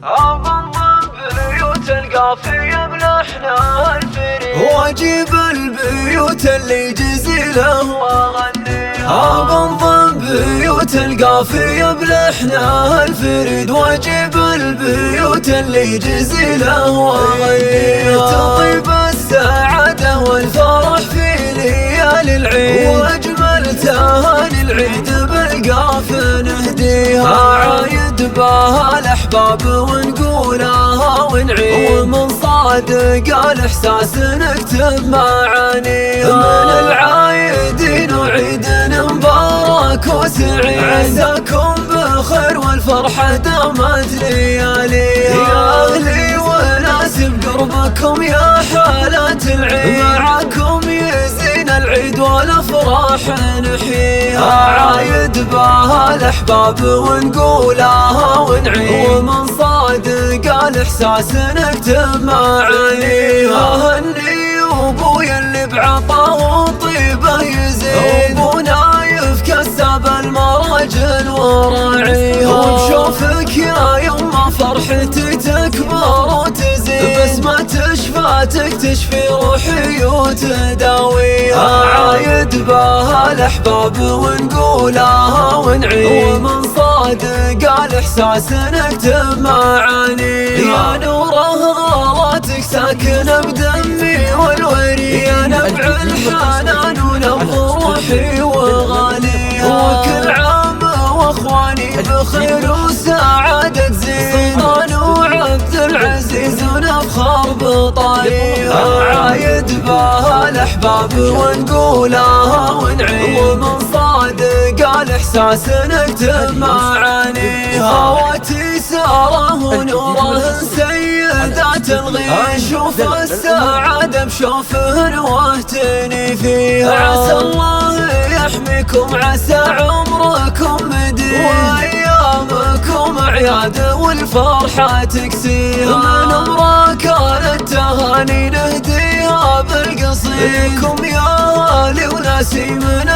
أبنضم بيوت القافية بلحنها الفريد، واجيب البيوت اللي جزيله وأغنيها. أبنضم بيوت القافية بلحنها الفريد، واجيب البيوت اللي جزيله وأغنيها. تطيب السعادة والفرح في ليالي العيد، واجمل تهاني العيد بالقاف نهديها. عايد بها الاحباب ونقولها ونعيد، ومن صادق الاحساس نكتب معانيها. من العايدين وعيد مبارك وسعيد، عساكم بخير والفرحة دامت لياليها. يا اهلي وناس بقربكم يا حالات العيد، معاكم يزين العيد والافراح نحييها. عايد بها الاحباب ونقولها ونعيد، ومن صادق الاحساس نكتب معانيها. هني وابويا اللي بعطا وطيبه يزيد، ابو نايف كسب المراجل وراعيها. وبشوفك يا يما فرحتي تكبر وتزيد، بسمة شفاتك تشفي روحي وتداويها. عايد بها الاحباب ونقولها ونعيد، ومن صادق الاحساس نكتب معانيها. يا نوره غاراتك ساكنه بدمي والوريد، يا نبع الحنان ونبض روحي وغاليها. وكل عام واخواني بخير وسعادة زين، سلطان وعبد العزيز ونفخر بطاريها. عايد بها الاحباب ونقولها ونعيد، ومن صادق الاحساس نكتب معانيها. خواتي ساره ونوره سيدات الغيب، شوف السعادة بشوفهن واهتني فيها. عسى الله يحميكم، عسى عمركم مديد، وايامكم عياد والفرحة تكسيها. من امراكان التهاني نهديها بالقصيد، لكم يا اهلي وناسي من